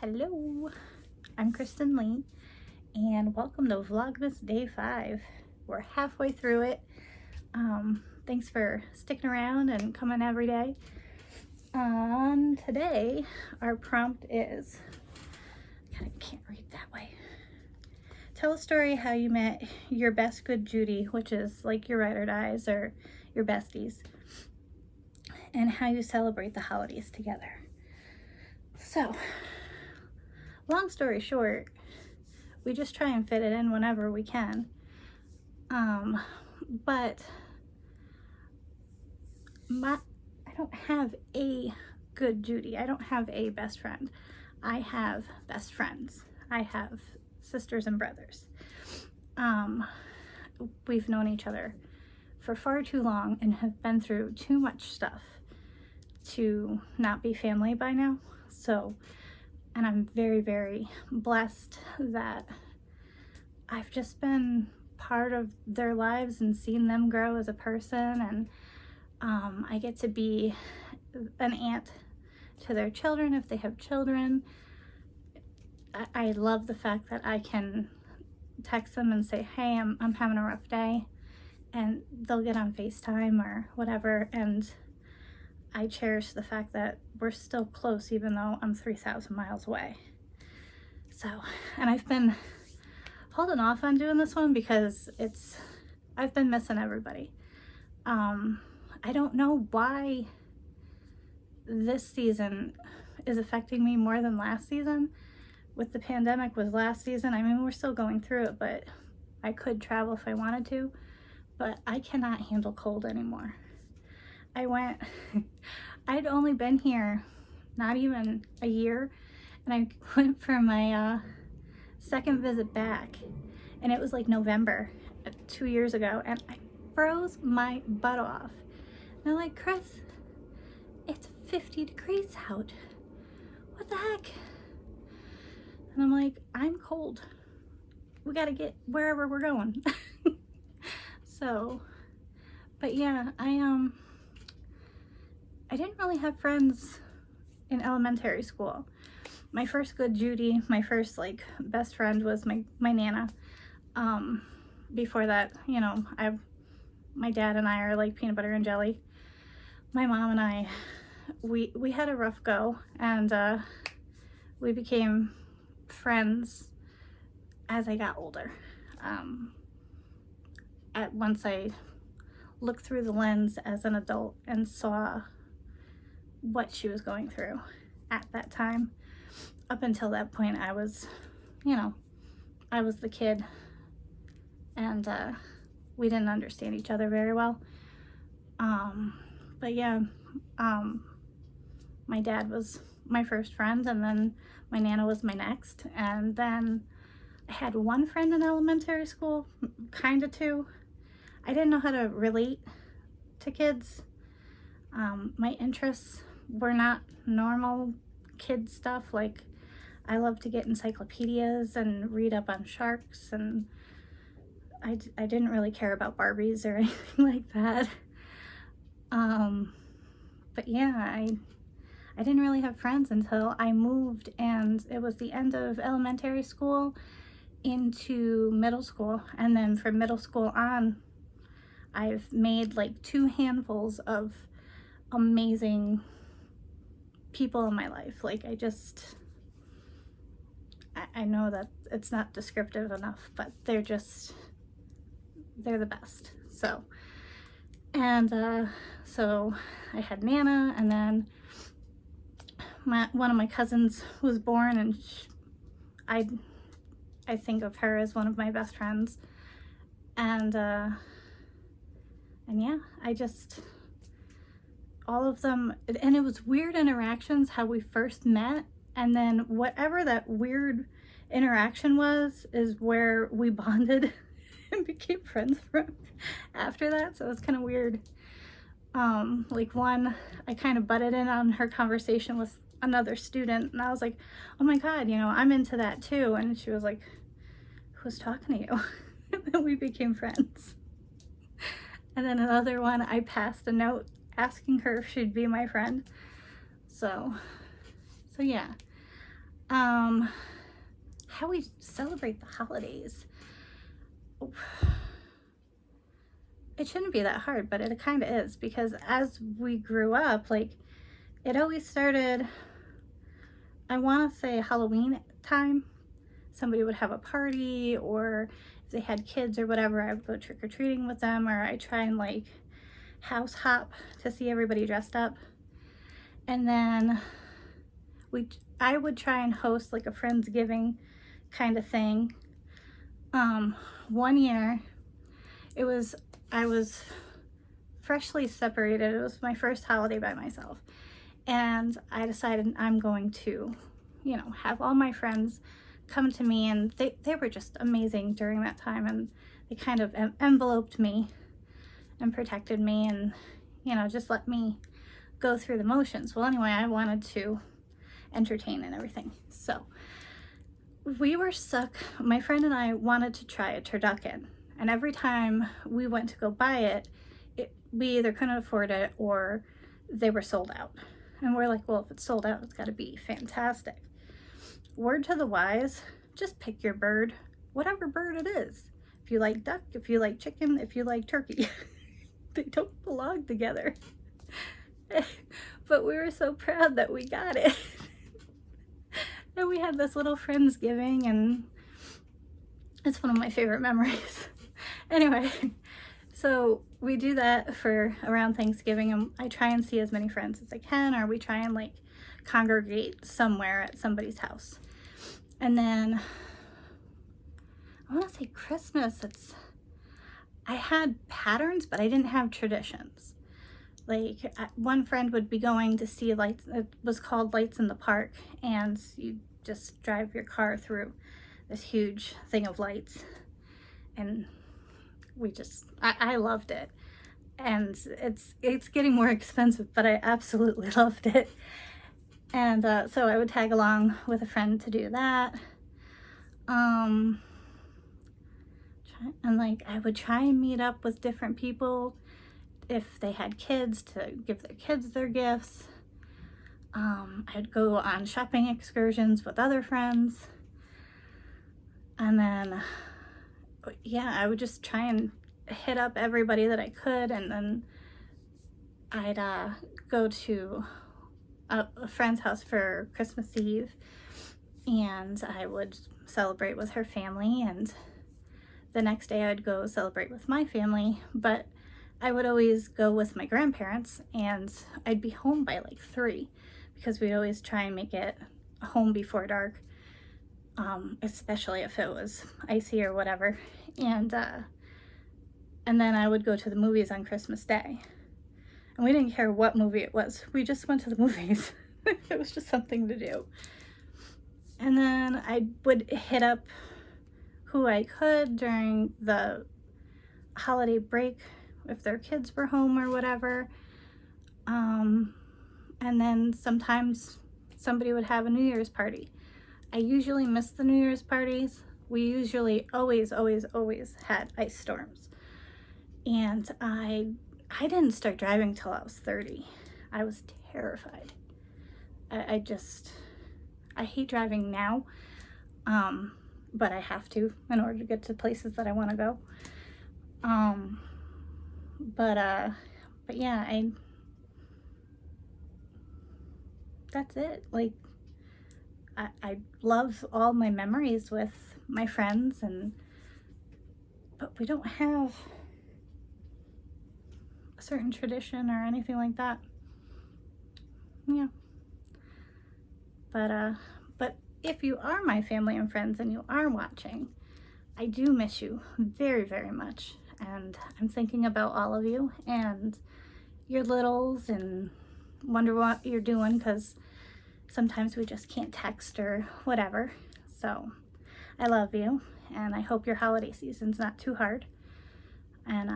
Hello, I'm Kristen Lee, and welcome to Vlogmas Day 5. We're halfway through it. Thanks for sticking around and coming every day. Today, our prompt is, I can't read that way. Tell a story how you met your best good Judy, which is like your ride or dies or your besties, and how you celebrate the holidays together. So, long story short, we just try and fit it in whenever we can. But I don't have a good Judy. I don't have a best friend. I have best friends. I have sisters and brothers. We've known each other for far too long and have been through too much stuff to not be family by now. So, and I'm very, very blessed that I've just been part of their lives and seen them grow as a person, and I get to be an aunt to their children if they have children. I love the fact that I can text them and say, hey, I'm having a rough day, and they'll get on FaceTime or whatever, and I cherish the fact that we're still close even though I'm 3,000 miles away. So, and I've been holding off on doing this one because I've been missing everybody. I don't know why this season is affecting me more than last season. With the pandemic was last season. I mean, we're still going through it, but I could travel if I wanted to, but I cannot handle cold anymore. I'd only been here not even a year, and I went for my second visit back, and it was like November 2 years ago, and I froze my butt off. And I'm like, Chris, it's 50 degrees out. What the heck? And I'm like, I'm cold. We gotta get wherever we're going. So, but yeah, I didn't really have friends in elementary school. My first good Judy, my first like best friend was my Nana. Before that, you know, my dad and I are like peanut butter and jelly. My mom and I, we had a rough go, and we became friends as I got older. Once I looked through the lens as an adult and saw what she was going through at that time. Up until that point, I was, you know, I was the kid, and we didn't understand each other very well. But yeah, my dad was my first friend, and then my Nana was my next, and then I had one friend in elementary school, kind of two. I didn't know how to relate to kids. My interests were not normal kid stuff. Like, I love to get encyclopedias and read up on sharks, and I didn't really care about Barbies or anything like that. But yeah, I didn't really have friends until I moved, and it was the end of elementary school into middle school, and then from middle school on, I've made like 2 handfuls of amazing people in my life. Like, I know that it's not descriptive enough, but they're the best. So, and so I had Nana, and then one of my cousins was born, and I think of her as one of my best friends. And yeah, all of them, and it was weird interactions how we first met, and then whatever that weird interaction was is where we bonded and became friends from after that. So it was kind of weird. Like, one, I kind of butted in on her conversation with another student, and I was like, oh my god, you know, I'm into that too. And she was like, who's talking to you? And then we became friends. And then another one, I passed a note asking her if she'd be my friend. So yeah, How we celebrate the holidays. It shouldn't be that hard, but it kind of is, because as we grew up, like, it always started, I want to say Halloween time. Somebody would have a party, or if they had kids or whatever, I would go trick-or-treating with them, or I try and like house hop to see everybody dressed up. And then I would try and host like a Friendsgiving kind of thing. One year, I was freshly separated. It was my first holiday by myself. And I decided I'm going to, you know, have all my friends come to me, and they were just amazing during that time, and they kind of enveloped me and protected me, and, you know, just let me go through the motions. Well, anyway, I wanted to entertain and everything. So we were stuck. My friend and I wanted to try a turducken, and every time we went to go buy it, we either couldn't afford it or they were sold out. And we're like, well, if it's sold out, it's got to be fantastic. Word to the wise, just pick your bird, whatever bird it is. If you like duck, if you like chicken, if you like turkey. They don't belong together. But we were so proud that we got it. And we had this little Friendsgiving, and it's one of my favorite memories. Anyway, so we do that for around Thanksgiving, and I try and see as many friends as I can, or we try and like congregate somewhere at somebody's house. And then I want to say Christmas, I had patterns, but I didn't have traditions. Like, one friend would be going to see lights. It was called Lights in the Park, and you just drive your car through this huge thing of lights. And I loved it. And it's getting more expensive, but I absolutely loved it. And so I would tag along with a friend to do that. And like, I would try and meet up with different people if they had kids, to give their kids their gifts. I'd go on shopping excursions with other friends. And then, yeah, I would just try and hit up everybody that I could. And then I'd go to a friend's house for Christmas Eve, and I would celebrate with her family, and the next day I'd go celebrate with my family. But I would always go with my grandparents, and I'd be home by like 3, because we'd always try and make it home before dark, especially if it was icy or whatever. And then I would go to the movies on Christmas Day. And we didn't care what movie it was. We just went to the movies. It was just something to do. And then I would hit up who I could during the holiday break, if their kids were home or whatever. And then sometimes somebody would have a New Year's party. I usually miss the New Year's parties. We usually always had ice storms. And I didn't start driving till I was 30. I was terrified. I hate driving now, but I have to in order to get to places that I want to go. But yeah, that's it. Like, I love all my memories with my friends, but we don't have a certain tradition or anything like that. Yeah. But if you are my family and friends and you are watching, I do miss you very, very much. And I'm thinking about all of you and your littles, and wonder what you're doing, because sometimes we just can't text or whatever. So I love you, and I hope your holiday season's not too hard. And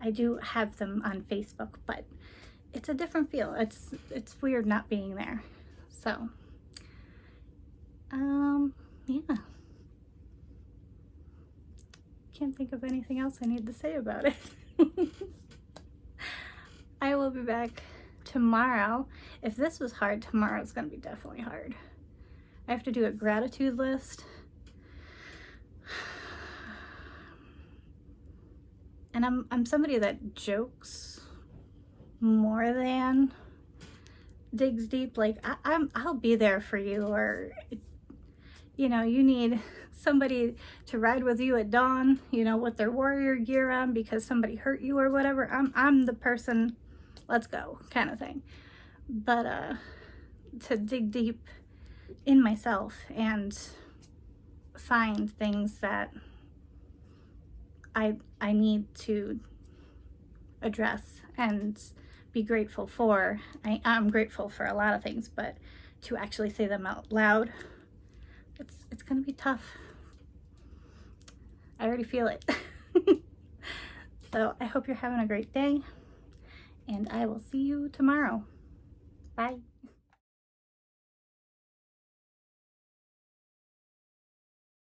I do have them on Facebook, but it's a different feel. It's weird not being there. So yeah, can't think of anything else I need to say about it. I will be back tomorrow, if this was hard, tomorrow's gonna be definitely hard. I have to do a gratitude list. And I'm somebody that jokes more than digs deep. Like I'll be there for you, or you know, you need somebody to ride with you at dawn, you know, with their warrior gear on because somebody hurt you or whatever. I'm the person, let's go kind of thing. But to dig deep in myself and find things that I need to address and be grateful for. I'm grateful for a lot of things, but to actually say them out loud, it's gonna be tough. I already feel it. So I hope you're having a great day, and I will see you tomorrow. Bye.